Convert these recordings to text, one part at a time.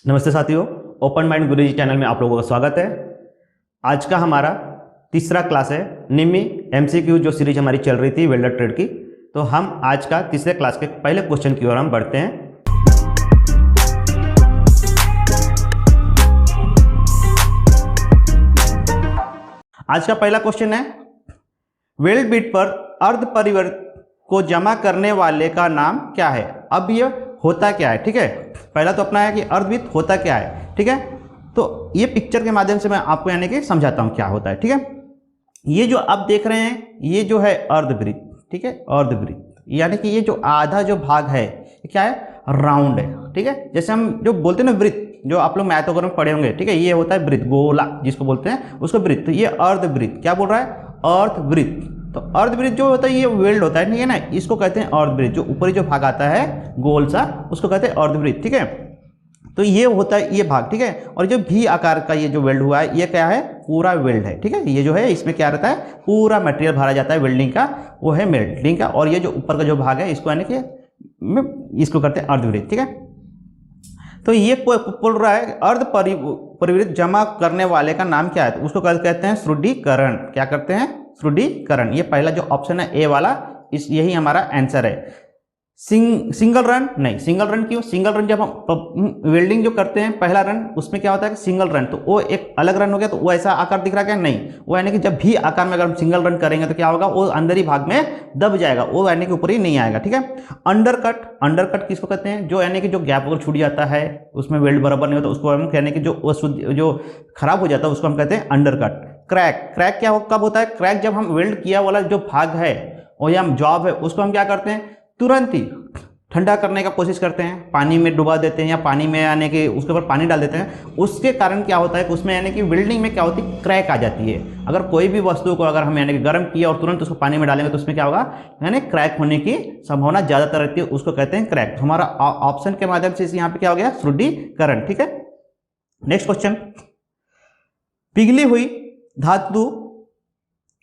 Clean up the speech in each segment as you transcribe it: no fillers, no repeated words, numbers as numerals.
नमस्ते साथियों, open mind गुरुजी channel में आप लोगों का स्वागत है। आज का हमारा तीसरा क्लास है निम्मी एमसीक्यू जो सीरीज हमारी चल रही थी वेल्डर ट्रेड की। तो हम आज का तीसरे क्लास के पहले क्वेश्चन की ओर हम बढ़ते हैं। आज का पहला क्वेश्चन है वेल्ड बिट पर अर्ध परिवर्त को जमा करने वाले का नाम क्या है। अब ये होता क्या है, ठीक है। पहला तो अपना है कि अर्धवृत्त होता क्या है, ठीक है। तो ये पिक्चर के माध्यम से मैं आपको यानी कि समझाता हूँ क्या होता है, ठीक है। ये जो आप देख रहे हैं ये जो है अर्धवृत्त, ठीक है। अर्धवृत्त यानी कि ये जो आधा जो भाग है ये क्या है, राउंड है, ठीक है। जैसे हम जो बोलते हैं ना वृत्त, जो आप लोग मैथ वगैरह में पढ़े होंगे, ठीक है। ये होता है वृत्त, गोला जिसको बोलते हैं उसको वृत्त। तो ये अर्धवृत्त क्या बोल रहा है, अर्धवृत्त। तो अर्धवृत्त जो होता है ये वेल्ड होता है, ठीक है ना, इसको कहते हैं अर्धवृत्त। जो ऊपरी जो भाग आता है गोल सा उसको कहते हैं अर्धवृत्त, ठीक है। तो ये होता है ये भाग, ठीक है। और जो भी आकार का ये जो वेल्ड हुआ है ये क्या है, पूरा वेल्ड है, ठीक है। ये जो है इसमें क्या रहता है, पूरा मटेरियल भरा जाता है वेल्डिंग का, वो है वेल्डिंग का। और ये जो ऊपर का जो भाग है इसको यानी कि इसको करते हैं अर्धवृत्त, ठीक है। तो ये बोल रहा है अर्ध परिवृत्त जमा करने वाले का नाम क्या है, तो उसको कहते हैं सुदृढ़ीकरण। क्या करते हैं, सुदृढ़ीकरण। ये पहला जो ऑप्शन है ए वाला, यही हमारा आंसर है। सिंगल रन नहीं, सिंगल रन क्यों, सिंगल रन जब हम वेल्डिंग जो करते हैं पहला रन उसमें क्या होता है कि सिंगल रन, तो वो एक अलग रन हो गया। तो वो ऐसा आकार दिख रहा है क्या, नहीं। वो यानी कि जब भी आकार में अगर हम सिंगल रन करेंगे तो क्या होगा, वो अंदर ही भाग में दब जाएगा, वो यानी कि ऊपर ही नहीं आएगा, ठीक है। अंडरकट, अंडरकट किसको कहते हैं, जो यानी कि जो गैप अगर छूट जाता है उसमें वेल्ड बराबर नहीं होता उसको हम कहने की जो खराब हो जाता है उसको हम कहते हैं अंडरकट। क्रैक, क्रैक क्या कब होता है, क्रैक जब हम वेल्ड किया वाला जो भाग है और या जॉब है उसको हम क्या करते हैं, तुरंत ही ठंडा करने का कोशिश करते हैं, पानी में डुबा देते हैं या पानी में यानी कि उसके ऊपर पानी डाल देते हैं। उसके कारण क्या होता है कि उसमें यानी कि वेल्डिंग में क्या होती है, क्रैक आ जाती है। अगर कोई भी वस्तु को अगर हम यानी कि गर्म किया और तुरंत उसको पानी में डालेंगे तो उसमें क्या होगा, यानी क्रैक होने की संभावना ज़्यादातर रहती है, उसको कहते हैं क्रैक। तो हमारा ऑप्शन के माध्यम से यहाँ पे क्या हो गया, सुदृढ़ीकरण, ठीक है। नेक्स्ट क्वेश्चन, पिघली हुई धातु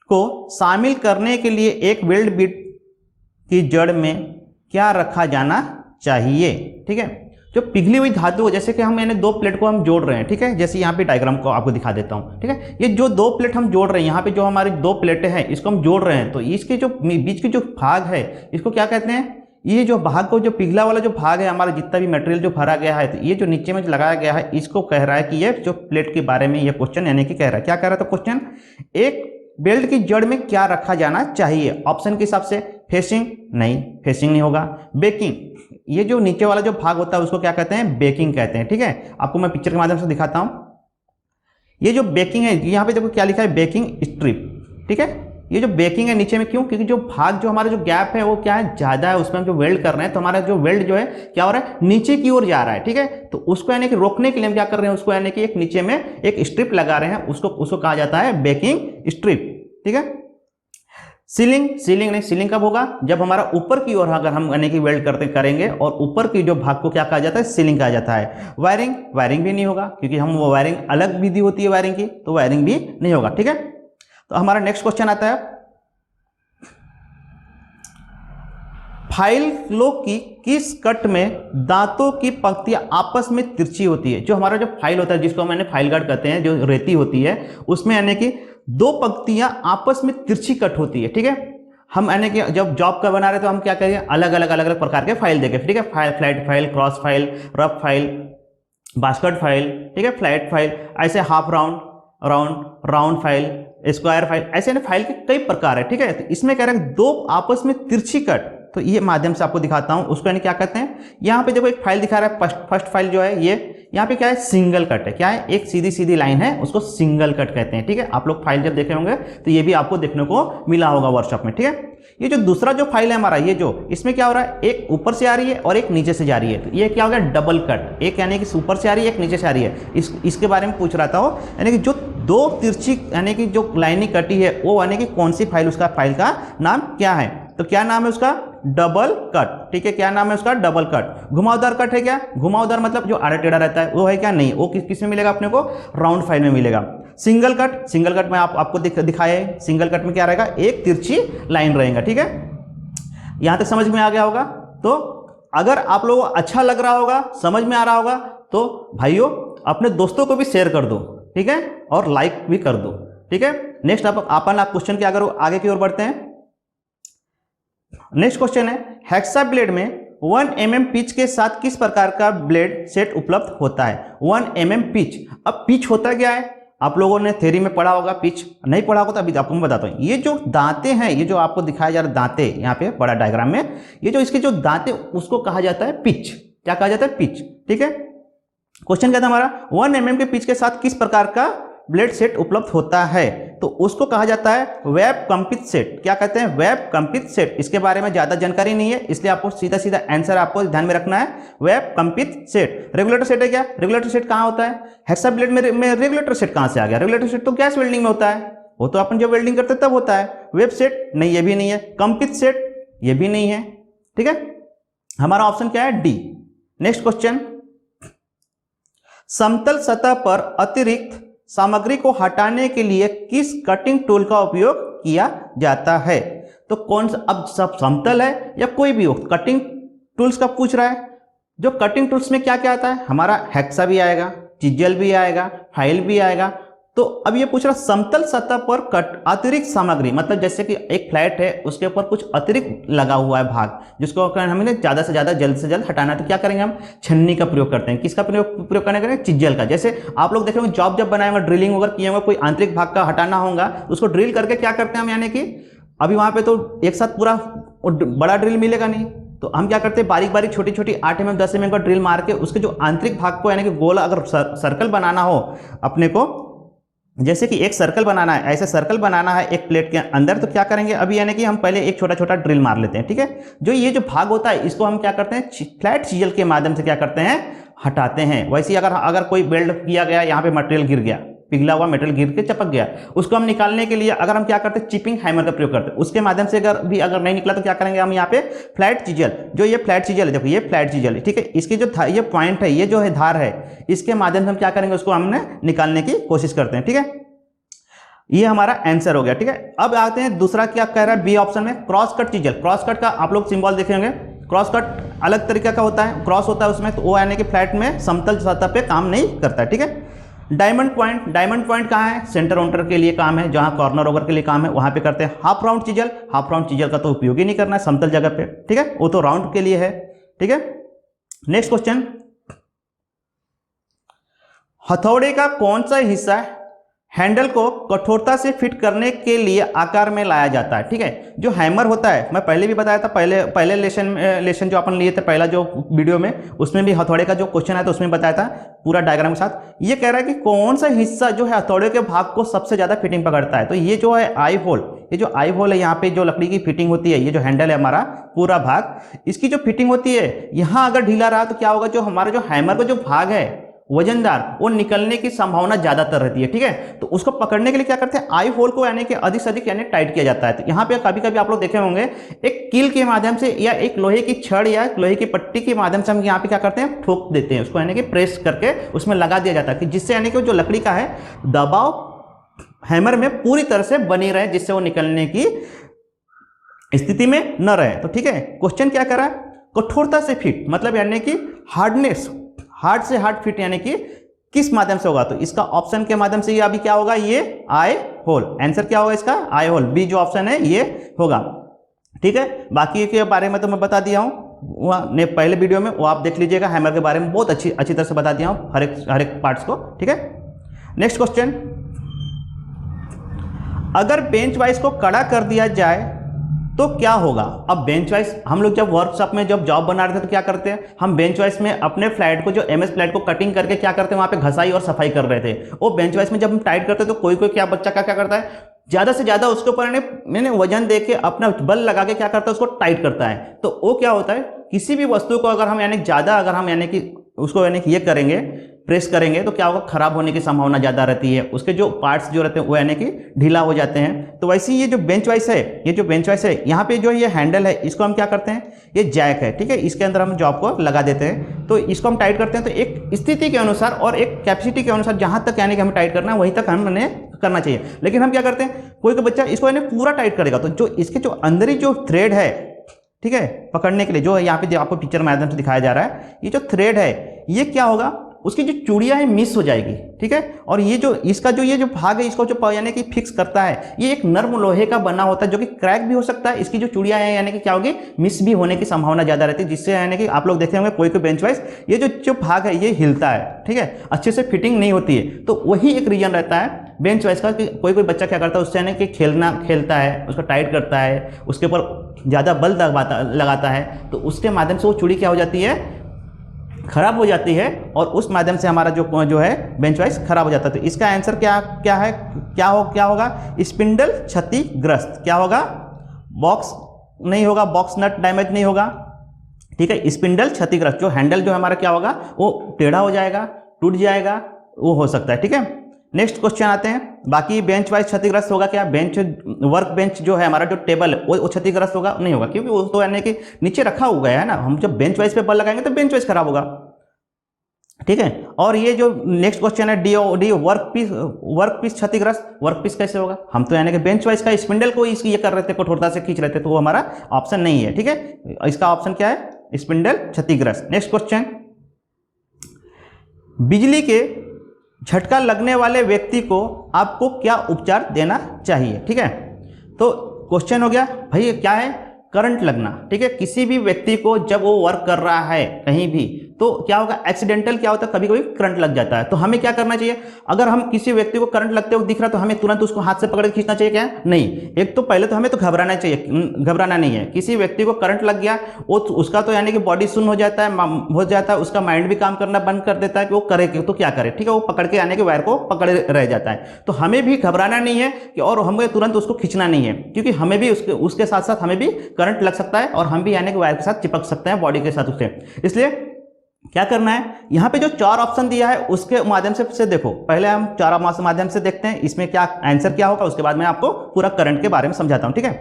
को शामिल करने के लिए एक वेल्ड बिट की जड़ में क्या रखा जाना चाहिए, ठीक है। जो पिघली हुई धातु, जैसे कि हम यानी दो प्लेट को हम जोड़ रहे हैं, ठीक है। जैसे यहाँ पे डायग्राम को आपको दिखा देता हूँ, ठीक है। ये जो दो प्लेट हम जोड़ रहे हैं, यहाँ पे जो हमारी दो प्लेटें हैं इसको हम जोड़ रहे हैं, तो इसके जो बीच के जो भाग है इसको क्या कहते हैं, ये जो भाग को जो पिघला वाला जो भाग है हमारा जितना भी मटेरियल जो भरा गया है, तो ये जो नीचे में लगाया गया है इसको कह रहा है कि ये जो प्लेट के बारे में ये क्वेश्चन यानी कि कह रहा है, क्या कह रहा था क्वेश्चन, एक बेल्ट की जड़ में क्या रखा जाना चाहिए। ऑप्शन के हिसाब से फेसिंग, नहीं फेसिंग नहीं होगा। बेकिंग, ये जो नीचे वाला जो भाग होता है उसको क्या कहते हैं, बेकिंग कहते हैं, ठीक है। आपको मैं पिक्चर के माध्यम से दिखाता हूं। ये जो बेकिंग है यहाँ पे देखो क्या लिखा है, बेकिंग स्ट्रिप, ठीक है। ये जो बेकिंग है नीचे में क्यों, क्योंकि जो भाग जो हमारा जो गैप है वो क्या है, ज्यादा है, उसमें हम जो वेल्ड कर रहे हैं तो हमारा जो वेल्ड जो है क्या हो रहा है, नीचे की ओर जा रहा है, ठीक है। तो उसको यानी कि रोकने के लिए हम क्या कर रहे हैं, उसको यानी कि एक नीचे में एक स्ट्रिप लगा रहे हैं, उसको कहा जाता है बेकिंग स्ट्रिप, ठीक है। सीलिंग, सीलिंग नहीं, सीलिंग कब होगा, जब हमारा ऊपर की ओर अगर हम यानी कि वेल्ड करेंगे और ऊपर की जो भाग को क्या कहा जाता है, सीलिंग कहा जाता है। वायरिंग, वायरिंग भी नहीं होगा क्योंकि हम वो वायरिंग अलग विधि होती है वायरिंग की, तो वायरिंग भी नहीं होगा, ठीक है। तो हमारा नेक्स्ट क्वेश्चन आता है, फाइलों की किस कट में दांतों की पंक्तियां आपस में तिरछी होती है। जो हमारा जो फाइल होता है जिसको मैंने फाइल गार्ड कहते हैं, जो रेती होती है उसमें यानी कि दो पंक्तियां आपस में तिरछी कट होती है, ठीक है। हम यानी कि जब जॉब का बना रहे तो हम क्या करेंगे, अलग अलग प्रकार के फाइल देंगे, ठीक है। File, flat file, cross file, rough file, basket file, ठीक है, फ्लैट फाइल, ऐसे half round, round file, square file, ऐसे ना फाइल के कई प्रकार है, ठीक है। तो इसमें कह रहे हैं दो आपस में तिरछी कट, तो ये माध्यम से आपको दिखाता हूं उसको यानी क्या कहते हैं। यहाँ पे देखो एक फाइल दिखा रहा है, फर्स्ट फाइल जो है ये, यहाँ पे क्या है, सिंगल कट है, क्या है, एक सीधी सीधी लाइन है, उसको सिंगल कट कहते हैं, ठीक है। आप लोग फाइल जब देखे होंगे तो ये भी आपको देखने को मिला होगा वर्कशॉप में, ठीक है। ये जो दूसरा जो फाइल है हमारा, ये जो इसमें क्या हो रहा है, एक ऊपर से आ रही है और एक नीचे से जा रही है, तो ये क्या हो गया, डबल कट। एक यानी कि ऊपर से आ रही है, एक नीचे से आ रही है, इसके बारे में पूछ रहा था वो, यानी कि जो दो तिरछी यानी कि जो लाइनिंग कटी है वो यानी कि कौन सी फाइल, उसका फाइल का नाम क्या है, तो क्या नाम है उसका, डबल कट, ठीक है। क्या नाम है उसका, डबल कट। घुमावदार कट है क्या, घुमावदार मतलब जो आड़ा टेढ़ा रहता है वो है क्या, नहीं, वो किस में मिलेगा अपने को, राउंड फाइल में मिलेगा। सिंगल कट, सिंगल कट में आपको दिखाए, सिंगल कट में क्या रहेगा, एक तिरछी लाइन रहेगा, ठीक है। यहां तक समझ में आ गया होगा। तो अगर आप लोगों को अच्छा लग रहा होगा, समझ में आ रहा होगा, तो भाइयों अपने दोस्तों को भी शेयर कर दो, ठीक है, और लाइक भी कर दो, ठीक है। नेक्स्ट अपन क्वेश्चन के अगर आगे की ओर बढ़ते हैं। नेक्स्ट क्वेश्चन है हेक्सा ब्लेड में 1 mm पिच के साथ किस प्रकार का ब्लेड सेट उपलब्ध होता है। 1 mm पिच, अब पिच होता क्या है, आप लोगों ने थ्योरी में पढ़ा होगा, पिच नहीं पढ़ा होगा तो अभी आपको मैं बताता हूँ। ये जो दांते हैं, ये जो आपको दिखाया जा रहा है दांते, यहाँ पे बड़ा डायग्राम में, ये जो इसके जो दांते उसको कहा जाता है पिच। क्या कहा जाता है, पिच, ठीक है। क्वेश्चन क्या था हमारा, 1 mm के पिच के साथ किस प्रकार का ब्लेड सेट उपलब्ध होता है, तो उसको कहा जाता है वेब कंपित सेट। क्या कहते हैं, वेब कंपित सेट। इसके बारे में ज्यादा जानकारी नहीं है, इसलिए आपको सीधा सीधा आंसर आपको ध्यान में रखना है, वेब कंपित सेट। रेगुलेटर सेट है क्या, रेगुलेटर सेट कहाँ होता है, हेक्सा ब्लेड में रेगुलेटर सेट कहाँ से आ गया, रेगुलेटर सेट तो गैस वेल्डिंग में होता है, वो तो अपन जब वेल्डिंग करते तब होता है। वेब सेट नहीं, ये भी नहीं है। कंपित सेट ये भी नहीं है, ठीक है। हमारा ऑप्शन क्या है, डी। नेक्स्ट क्वेश्चन, समतल सतह पर अतिरिक्त सामग्री को हटाने के लिए किस कटिंग टूल का उपयोग किया जाता है। तो कौन सा, अब सब समतल है या कोई भी हो, कटिंग टूल्स का पूछ रहा है। जो कटिंग टूल्स में क्या क्या आता है, हमारा हेक्सा भी आएगा, चिजल भी आएगा, फाइल भी आएगा। तो अब ये पूछ रहा समतल सतह पर अतिरिक्त सामग्री, मतलब जैसे कि एक फ्लैट है उसके ऊपर कुछ अतिरिक्त लगा हुआ है भाग, जिसको हमें ज़्यादा से ज़्यादा जल्द से जल्द हटाना है, तो क्या करेंगे हम, छन्नी का प्रयोग करते हैं। किसका प्रयोग करने करेंगे, चिज्जल का। जैसे आप लोग देखेंगे जॉब जब बनाए होंगे, ड्रिलिंग वगैरह किए होंगे, कोई आंतरिक भाग का हटाना होगा, उसको ड्रिल करके क्या करते हैं हम, यानी कि अभी वहाँ पे तो एक साथ पूरा बड़ा ड्रिल मिलेगा नहीं, तो हम क्या करते हैं बारीक बारीक छोटी छोटी 8 mm 10 mm का ड्रिल मार के उसके जो आंतरिक भाग को, यानी कि गोल अगर सर्कल बनाना हो अपने को, जैसे कि एक सर्कल बनाना है, ऐसे सर्कल बनाना है एक प्लेट के अंदर, तो क्या करेंगे अभी, यानी कि हम पहले एक छोटा छोटा ड्रिल मार लेते हैं, ठीक है। जो ये जो भाग होता है इसको हम क्या करते हैं, फ्लैट चीजल के माध्यम से क्या करते हैं, हटाते हैं। वैसे ही अगर कोई वेल्ड किया गया, यहाँ पे मटेरियल गिर गया, पिघला हुआ मटेरियल गिर के चिपक गया, उसको हम निकालने के लिए अगर हम क्या करते हैं, चिपिंग हैमर का प्रयोग करते हैं। उसके माध्यम से अगर नहीं निकला तो क्या करेंगे हम, यहाँ पे फ्लैट चीजल, जो ये फ्लैट चीजल है, देखो ये फ्लैट चीजल है, ठीक है। इसकी जो ये पॉइंट है, ये जो है धार है, इसके माध्यम से हम क्या करेंगे, उसको हमने निकालने की कोशिश करते हैं, ठीक है। ये हमारा आंसर हो गया, ठीक है। अब आते हैं दूसरा, क्या कह रहा है बी ऑप्शन में, cross cut chisel. Cross cut का आप लोग सिंबल देखे होंगे, क्रॉस कट अलग तरीके का होता है, क्रॉस होता है उसमें, तो वो यानी कि फ्लैट में समतल सतह पे काम नहीं करता है, ठीक है। डायमंड पॉइंट, डायमंड पॉइंट कहाँ है, सेंटर ऑन्टर के लिए काम है, जहां कॉर्नर ओवर के लिए काम है वहां पे करते हैं। Half round chisel, half round chisel का तो उपयोग ही नहीं करना है समतल जगह पे, ठीक है, वो तो राउंड के लिए है, ठीक है। नेक्स्ट क्वेश्चन, हथौड़े का कौन सा हिस्सा हैंडल को कठोरता से फिट करने के लिए आकार में लाया जाता है, ठीक है। जो हैमर होता है, मैं पहले भी बताया था, पहले लेसन जो अपन लिए थे, पहला जो वीडियो में, उसमें भी हथौड़े का जो क्वेश्चन है तो उसमें बताया था पूरा डायग्राम के साथ। ये कह रहा है कि कौन सा हिस्सा जो है हथौड़े के भाग को सबसे ज्यादा फिटिंग पकड़ता है, तो ये जो है आई होल, ये जो आई होल है, यहाँ पे जो लकड़ी की फिटिंग होती है, ये जो हैंडल है हमारा पूरा भाग, इसकी जो फिटिंग होती है, यहाँ अगर ढीला रहा तो क्या होगा, जो हमारा जो हैमर का जो भाग है वजनदार, वो निकलने की संभावना ज्यादातर रहती है, ठीक है। तो उसको पकड़ने के लिए क्या करते हैं, आई होल को यानी कि अधिक से अधिक यानी टाइट किया जाता है। तो यहाँ पे कभी कभी आप लोग देखे होंगे एक कील के माध्यम से या एक लोहे की छड़ या लोहे की पट्टी के माध्यम से हम यहाँ पे क्या करते हैं, ठोक देते हैं उसको, यानी कि प्रेस करके उसमें लगा दिया जाता है, कि जिससे यानी कि जो लकड़ी का है दबाव हैमर में पूरी तरह से बनी रहे, जिससे वो निकलने की स्थिति में न रहे। तो ठीक है, क्वेश्चन क्या करा, कठोरता से फिट, मतलब यानी कि हार्डनेस, हार्ड से हार्ड फिट, यानी कि किस माध्यम से होगा, तो इसका ऑप्शन के माध्यम से ये अभी क्या होगा, ये आई होल, आंसर क्या होगा इसका, आई होल, बी जो ऑप्शन है ये होगा, ठीक है। बाकी के बारे में तो मैं बता दिया हूँ पहले वीडियो में, वो आप देख लीजिएगा, हैमर के बारे में बहुत अच्छी तरह से बता दिया हूँ, हर एक पार्ट्स को, ठीक है। नेक्स्ट क्वेश्चन, अगर बेंच वाइज को कड़ा कर दिया जाए तो क्या होगा। अब बेंच वाइज हम लोग जब वर्कशॉप में जब जॉब बना रहे थे तो क्या करते हैं, हम बेंच वाइज में अपने फ्लैट को, जो एमएस फ्लैट को कटिंग करके क्या करते हैं, वहां पे घसाई और सफाई कर रहे थे। वो बेंच वाइज में जब हम टाइट करते हैं तो कोई क्या बच्चा क्या करता है, ज्यादा से ज्यादा उसके ऊपर मैंने वजन दे के अपना बल लगा के क्या करता है, उसको टाइट करता है। तो वो क्या होता है, किसी भी वस्तु को अगर हम यानी ज्यादा अगर हम यानी कि उसको यानी कि ये करेंगे, प्रेस करेंगे, तो क्या होगा, खराब होने की संभावना ज्यादा रहती है, उसके जो पार्ट्स जो रहते हैं वो यानी कि ढीला हो जाते हैं। तो वैसे ही ये जो बेंच वाइस है, ये जो बेंच वाइस है, यहाँ पे जो ये हैंडल है, इसको हम क्या करते हैं, ये जैक है, ठीक है, इसके अंदर हम जॉब को लगा देते हैं, तो इसको हम टाइट करते हैं। तो एक स्थिति के अनुसार और एक कैपेसिटी के अनुसार जहां तक यानी कि हमें टाइट करना है वहीं तक हमें करना चाहिए। लेकिन हम क्या करते हैं, कोई बच्चा इसको यानी पूरा टाइट करेगा, तो जो इसके जो अंदर ही जो थ्रेड है, ठीक है, पकड़ने के लिए जो यहाँ पे आपको टीचर माध्यम से दिखाया जा रहा है, ये जो थ्रेड है ये क्या होगा, उसकी जो चूड़ियाँ हैं मिस हो जाएगी, ठीक है। और ये जो इसका जो ये जो भाग है इसको जो यानी कि फिक्स करता है, ये एक नर्म लोहे का बना होता है जो कि क्रैक भी हो सकता है। इसकी जो चूड़ियाँ हैं यानी कि क्या होगी, मिस भी होने की संभावना ज़्यादा रहती है, जिससे यानी कि आप लोग देखे होंगे कोई बेंच वाइज ये जो भाग है ये हिलता है, ठीक है, अच्छे से फिटिंग नहीं होती है। तो वही एक रीजन रहता है बेंच वाइज का कि कोई बच्चा क्या करता है उससे यानी कि खेलता है, उसको टाइट करता है, उसके ऊपर ज़्यादा बल लगाता है, तो उसके माध्यम से वो चूड़ी क्या हो जाती है, खराब हो जाती है, और उस माध्यम से हमारा जो है बेंच वाइज खराब हो जाता है। तो इसका आंसर क्या होगा, स्पिंडल क्षतिग्रस्त। क्या होगा, बॉक्स नहीं होगा, बॉक्स नट डैमेज नहीं होगा, ठीक है, स्पिंडल क्षतिग्रस्त। जो हैंडल जो हमारा क्या होगा वो टेढ़ा हो जाएगा, टूट जाएगा, वो हो सकता है, ठीक है। नेक्स्ट क्वेश्चन आते हैं। बाकी बेंच वाइज क्षतिग्रस्त होगा क्या, वर्क बेंच जो है हमारा जो टेबल है वो क्षतिग्रस्त होगा, नहीं होगा, क्योंकि वो तो यानी कि नीचे रखा हुआ है ना, हम जब बेंच वाइज पे बल लगाएंगे तो बेंच वाइज खराब होगा, ठीक है। और ये जो नेक्स्ट क्वेश्चन है डी वर्क पीस क्षतिग्रस्त, वर्क पीस कैसे होगा, हम तो यानी कि बेंच वाइज का स्पिंडल को इसकी ये कर रहे थे, कठोरता से खींच रहे थे, तो वो हमारा ऑप्शन नहीं है, ठीक है। इसका ऑप्शन क्या है, स्पिंडल क्षतिग्रस्त। नेक्स्ट क्वेश्चन, बिजली के झटका लगने वाले व्यक्ति को आपको क्या उपचार देना चाहिए, ठीक है। तो क्वेश्चन हो गया भाई ये क्या है, करंट लगना, ठीक है। किसी भी व्यक्ति को जब वो वर्क कर रहा है कहीं भी, तो क्या होगा, एक्सीडेंटल क्या होता है, कभी कभी करंट लग जाता है। तो हमें क्या करना चाहिए, अगर हम किसी व्यक्ति को करंट लगते हुए दिख रहा है तो हमें तुरंत उसको हाथ से पकड़ के खींचना चाहिए क्या, नहीं। एक तो पहले तो हमें तो घबराना नहीं है। किसी व्यक्ति को करंट लग गया, वो उसका तो यानी कि बॉडी सुन्न हो जाता है, उसका माइंड भी काम करना बंद कर देता है कि वो करे तो क्या करे, ठीक है, वो पकड़ के यानी कि वायर को पकड़े रह जाता है। तो हमें भी घबराना नहीं है कि और हमें तुरंत उसको खींचना नहीं है, क्योंकि हमें भी उसके साथ साथ हमें भी करंट लग सकता है और हम भी यानी कि वायर के साथ चिपक सकते हैं बॉडी के साथ उससे। इसलिए क्या करना है, यहां पे जो 4 ऑप्शन दिया है उसके माध्यम से देखो, पहले हम 4 माध्यम से देखते हैं इसमें क्या आंसर क्या होगा, उसके बाद मैं आपको पूरा करंट के बारे में समझाता हूं, ठीक है।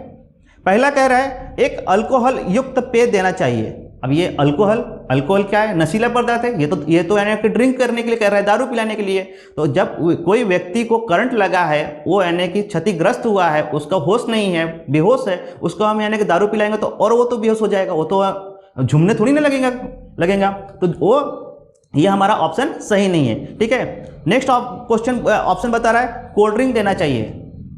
पहला कह रहा है एक अल्कोहल युक्त पेय देना चाहिए। अब ये अल्कोहल क्या है, नशीला पदार्थ है, ये तो यानी कि ड्रिंक करने के लिए कह रहा है, दारू पिलाने के लिए। तो जब कोई व्यक्ति को करंट लगा है, वो यानी कि क्षतिग्रस्त हुआ है, उसका होश नहीं है, बेहोश है, उसको हम यानी कि दारू पिलाएंगे तो और वो तो बेहोश हो जाएगा, वो तो झूमने थोड़ी ना लगेगा, तो वो ये हमारा ऑप्शन सही नहीं है, ठीक है। नेक्स्ट ऑप्शन बता रहा है कोल्ड ड्रिंक देना चाहिए।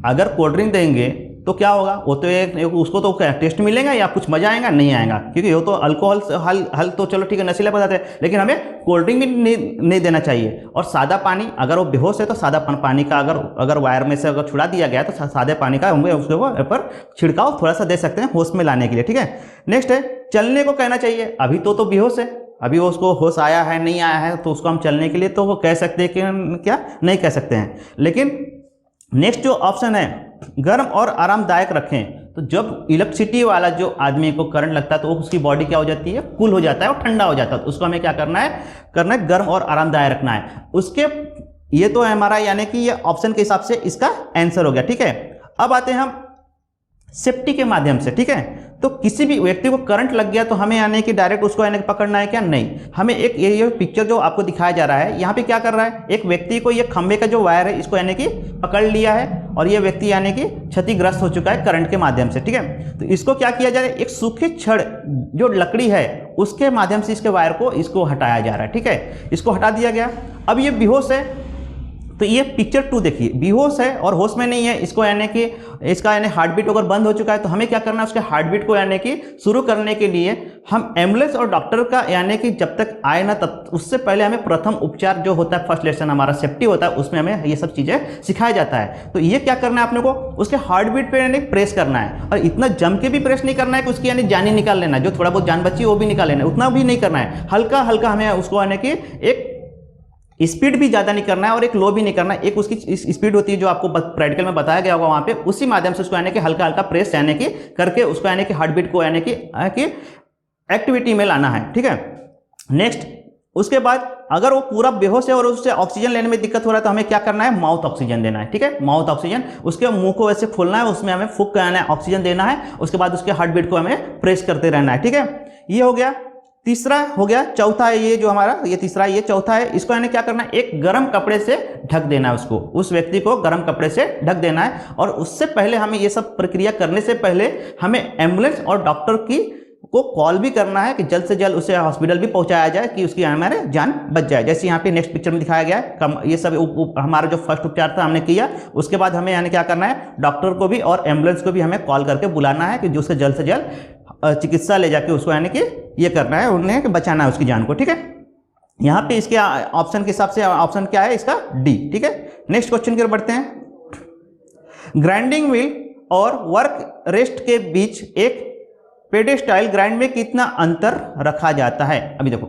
अगर कोल्ड ड्रिंक देंगे तो क्या होगा, वो तो उसको तो टेस्ट मिलेगा या कुछ मजा आएगा, नहीं आएगा, क्योंकि वो तो अल्कोहल हल तो चलो ठीक है नशीला पदार्थ है, लेकिन हमें कोल्ड ड्रिंक भी नहीं देना चाहिए। और सादा पानी, अगर वो बेहोश है तो सादा पानी का अगर वायर में से अगर छुड़ा दिया गया तो सादे पानी का हम उसके ऊपर छिड़काव थोड़ा सा दे सकते हैं होश में लाने के लिए, ठीक है। नेक्स्ट है चलने को कहना चाहिए। अभी तो बेहोश है, अभी वो उसको होश आया है नहीं आया है, तो उसको हम चलने के लिए तो वो कह सकते हैं कि क्या नहीं कह सकते हैं। लेकिन नेक्स्ट जो ऑप्शन है गर्म और आरामदायक रखें। तो जब इलेक्ट्रिसिटी वाला जो आदमी को करंट लगता है तो उसकी बॉडी क्या हो जाती है, कूल हो जाता है और ठंडा हो जाता है। तो उसको हमें क्या करना है गर्म और आरामदायक रखना है उसके। ये तो है हमारा यानी कि ये ऑप्शन के हिसाब से इसका आंसर हो गया, ठीक है। अब आते हैं हम सेफ्टी के माध्यम से, ठीक है। तो किसी भी व्यक्ति को करंट लग गया तो हमें यानी कि डायरेक्ट उसको यानी कि पकड़ना है क्या, नहीं। हमें एक ये पिक्चर जो आपको दिखाया जा रहा है यहाँ पे क्या कर रहा है, एक व्यक्ति को ये खंबे का जो वायर है इसको यानी कि पकड़ लिया है और ये व्यक्ति यानी कि क्षतिग्रस्त हो चुका है करंट के माध्यम से, ठीक है। तो इसको क्या किया जा रहा है, एक सूखी छड़ जो लकड़ी है उसके माध्यम से इसके वायर को इसको हटाया जा रहा है, ठीक है। इसको हटा दिया गया। अब ये बेहोश है, तो ये पिक्चर 2 देखिए, बेहोश है और होश में नहीं है, इसको यानी कि इसका यानी हार्ट बीट अगर बंद हो चुका है तो हमें क्या करना है, उसके हार्ट बीट को यानी कि शुरू करने के लिए हम एम्बुलेंस और डॉक्टर का यानी कि जब तक आए ना तब उससे पहले हमें प्रथम उपचार जो होता है, फर्स्ट लेसन हमारा सेफ्टी होता है, उसमें हमें ये सब चीज़ें सिखाया जाता है। तो ये क्या करना है अपने को, उसके हार्ट बीट पे यानी प्रेस करना है, और इतना जम के भी प्रेस नहीं करना है कि उसकी यानी जान ही निकाल लेना है, जो थोड़ा बहुत जान बची वो भी निकाल लेना है, उतना भी नहीं करना है। हल्का हल्का हमें उसको यानी कि एक स्पीड भी ज़्यादा नहीं करना है और एक लो भी नहीं करना है। एक उसकी स्पीड होती है जो आपको प्रैक्टिकल में बताया गया होगा वहाँ पे, उसी माध्यम से उसको यानी कि हल्का हल्का प्रेस यानी कि करके उसको यानी कि हार्ट बीट को यानी कि एक्टिविटी में लाना है, ठीक है। नेक्स्ट उसके बाद अगर वो पूरा बेहोश है और उससे ऑक्सीजन लेने में दिक्कत हो रहा है तो हमें क्या करना है, माउथ ऑक्सीजन देना है, ठीक है। माउथ ऑक्सीजन, उसके मुंह को वैसे खोलना है, उसमें हमें फूंक करना है, ऑक्सीजन देना है, उसके बाद उसके हार्ट बीट को हमें प्रेस करते रहना है, ठीक है। ये हो गया, तीसरा हो गया, चौथा है ये जो हमारा, ये तीसरा ये चौथा है, इसको यानी क्या करना है, एक गर्म कपड़े से ढक देना है उसको, उस व्यक्ति को गर्म कपड़े से ढक देना है। और उससे पहले हमें ये सब प्रक्रिया करने से पहले हमें एम्बुलेंस और डॉक्टर की को कॉल भी करना है कि जल्द से जल्द उसे हॉस्पिटल भी पहुंचाया जाए कि उसकी हमारे जान बच जाए। जैसे यहाँ पे नेक्स्ट पिक्चर में दिखाया गया है, ये सब हमारा जो फर्स्ट उपचार था हमने किया, उसके बाद हमें यानी क्या करना है, डॉक्टर को भी और एम्बुलेंस को भी हमें कॉल करके बुलाना है कि जो उसे जल्द से जल्द चिकित्सा ले जाके उसको यानी कि ये करना है, उन्हें कि बचाना है उसकी जान को। ठीक है, यहाँ पे इसके ऑप्शन के हिसाब से ऑप्शन क्या है इसका, डी। ठीक है, नेक्स्ट क्वेश्चन की ओर बढ़ते हैं। ग्राइंडिंग व्हील और वर्क रेस्ट के बीच एक पेडेस्टाइल ग्राइंड में कितना अंतर रखा जाता है? अभी देखो,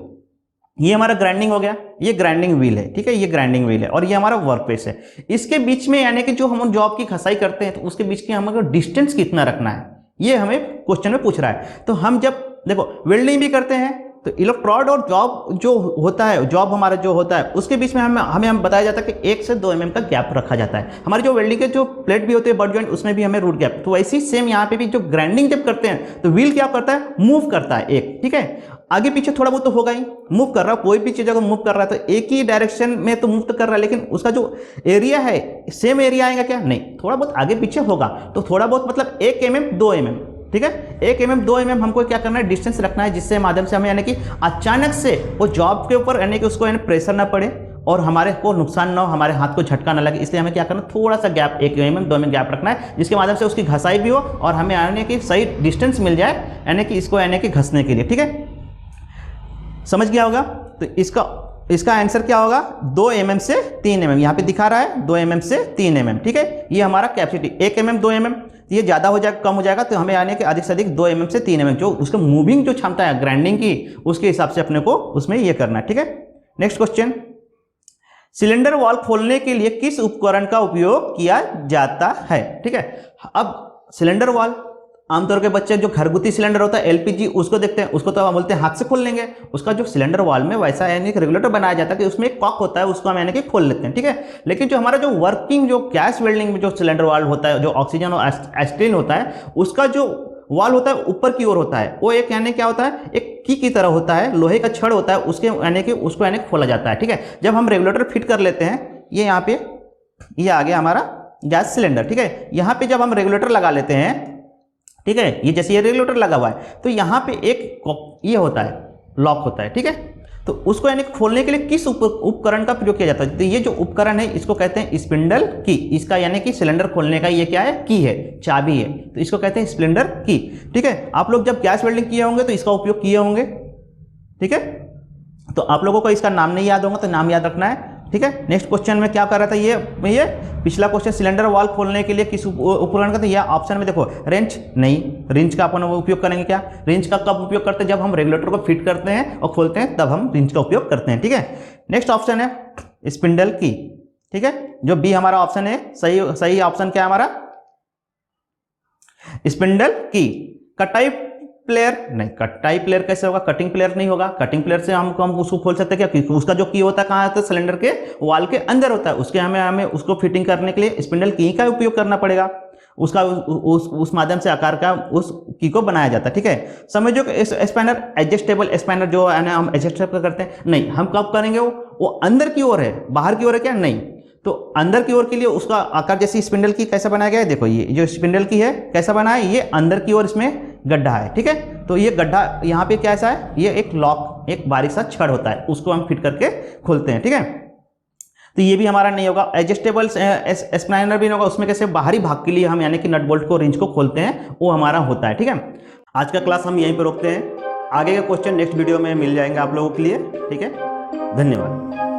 ये हमारा ग्राइंडिंग हो गया, ये ग्राइंडिंग व्हील है। ठीक है, ये ग्राइंडिंग व्हील है और ये हमारा वर्क पेस है। इसके बीच में यानी कि जो हम जॉब की खसाई करते हैं तो उसके बीच की हमें डिस्टेंस कितना रखना है, ये हमें क्वेश्चन में पूछ रहा है। तो हम जब देखो वेल्डिंग भी करते हैं तो इलेक्ट्रोड और जॉब जो होता है, जॉब हमारा जो होता है उसके बीच में हमें बताया जाता है कि 1 से 2 mm का गैप रखा जाता है। हमारी जो वेल्डिंग के जो प्लेट भी होते हैं बट जॉइंट, उसमें भी हमें रूट गैप। तो वैसे ही सेम यहाँ पे भी जो ग्राइंडिंग जब करते हैं तो व्हील क्या करता है, मूव करता है एक। ठीक है, आगे पीछे थोड़ा बहुत तो होगा ही, मूव कर रहा है, कोई भी चीज अगर मूव कर रहा है तो एक ही डायरेक्शन में तो मूव तो कर रहा है, लेकिन उसका जो एरिया है सेम एरिया आएगा क्या, नहीं, थोड़ा बहुत आगे पीछे होगा। तो थोड़ा बहुत मतलब 1 mm 2 mm। ठीक है, 1 mm 2 mm हमको क्या करना है, डिस्टेंस रखना है, जिससे माध्यम से हमें यानी कि अचानक से वो जॉब के ऊपर यानी कि उसको यानी प्रेशर ना पड़े और हमारे को नुकसान ना हो, हमारे हाथ को झटका ना लगे। इसलिए हमें क्या करना, थोड़ा सा गैप 1 mm 2 mm गैप रखना है, जिसके माध्यम से उसकी घसाई भी हो और हमें यानी कि सही डिस्टेंस मिल जाए यानी कि इसको यानी कि घसने के लिए। ठीक है, समझ गया होगा। तो इसका आंसर क्या होगा, 2 mm से 3 mm। यहाँ पे दिखा रहा है 2 mm से 3 mm। ठीक है, ये हमारा कैपेसिटी 1 mm 2 mm, ये ज़्यादा हो जाएगा कम हो जाएगा तो हमें यानी कि अधिक से अधिक 2 mm से 3 mm जो उसका मूविंग जो क्षमता है ग्राइंडिंग की, उसके हिसाब से अपने को उसमें ये करना है। ठीक है, नेक्स्ट क्वेश्चन। सिलेंडर वाल्व खोलने के लिए किस उपकरण का उपयोग किया जाता है? ठीक है, अब सिलेंडर वाल्व आमतौर के बच्चे जो घरगुती सिलेंडर होता है एलपीजी, उसको देखते हैं, उसको तो हम बोलते हैं हाथ से खोल लेंगे। उसका जो सिलेंडर वाल्व में वैसा यानी कि रेगुलेटर बनाया जाता है कि उसमें एक कॉक होता है, उसको हम यानी कि खोल लेते हैं। ठीक है, लेकिन जो हमारा जो वर्किंग जो गैस वेल्डिंग में जो सिलेंडर वाल्व होता है, जो ऑक्सीजन और एस्टिन होता है, उसका जो वाल्व होता है ऊपर की ओर होता है, वो एक यानी क्या होता है, एक की तरह होता है, लोहे का छड़ होता है, उसके यानी कि उसको यानी खोला जाता है। ठीक है, जब हम रेगुलेटर फिट कर लेते हैं, ये यहाँ पे ये आ गया हमारा गैस सिलेंडर। ठीक है, यहाँ पे जब हम रेगुलेटर लगा लेते हैं, ठीक है, ये जैसे ये रेगुलेटर लगा हुआ है तो यहाँ पे एक ये होता है, लॉक होता है। ठीक है, तो उसको यानी खोलने के लिए किस उपकरण का प्रयोग किया जाता है? तो ये जो उपकरण है इसको कहते हैं स्पिंडल की। इसका यानी कि सिलेंडर खोलने का ये क्या है, की है, चाबी है, तो इसको कहते हैं स्पिंडल की। ठीक है, आप लोग जब गैस वेल्डिंग किए होंगे तो इसका उपयोग किए होंगे। ठीक है, तो आप लोगों को इसका नाम नहीं याद होगा तो नाम याद रखना है। ठीक है, नेक्स्ट क्वेश्चन में क्या कर रहा था, ये पिछला क्वेश्चन सिलेंडर वाल्व खोलने के लिए किस उपकरण का था, यह ऑप्शन में देखो रेंच, नहीं, रेंच का अपन उपयोग करेंगे क्या, रेंच का कब उपयोग करते हैं, जब हम रेगुलेटर को फिट करते हैं और खोलते हैं तब हम रेंच का उपयोग करते हैं। ठीक है, नेक्स्ट ऑप्शन है स्पिंडल की। ठीक है, जो बी हमारा ऑप्शन है, सही ऑप्शन क्या है हमारा, स्पिंडल की। कटाई प्लेयर नहीं, कटाई प्लेयर कैसे होगा, कटिंग प्लेयर नहीं होगा। कटिंग प्लेयर से हम उसको खोल सकते हैं क्या, उसका जो की होता है कहाँ होता है, सिलेंडर के वाल के अंदर होता है, उसके हमें उसको फिटिंग करने के लिए स्पिंडल की का उपयोग करना पड़ेगा। उसका उस माध्यम से आकार का उस की को बनाया जाता है। ठीक है, समझो कि स्पैनर एडजस्टेबल स्पैनर जो है ना हम एडजस्ट करते हैं, नहीं, हम कब करेंगे, वो अंदर की ओर है, बाहर की ओर है क्या, नहीं, तो अंदर की ओर के लिए उसका आकार जैसे स्पिंडल की कैसा बनाया गया है, देखो ये जो स्पिंडल की है कैसा बना है, ये अंदर की ओर इसमें गड्ढा है। ठीक है, तो ये गड्ढा यहाँ पे कैसा है, ये एक लॉक, एक बारीक सा छड़ होता है, उसको हम फिट करके खोलते हैं। ठीक है, तो ये भी हमारा नहीं होगा। एडजस्टेबल स्पाइनर भी नहीं होगा, उसमें कैसे बाहरी भाग के लिए हम यानी कि नट बोल्ट को, रिंच को खोलते हैं, वो हमारा होता है। ठीक है, आज का क्लास हम यहीं पर रोकते हैं, आगे के क्वेश्चन नेक्स्ट वीडियो में मिल जाएंगे आप लोगों के लिए। ठीक है, धन्यवाद।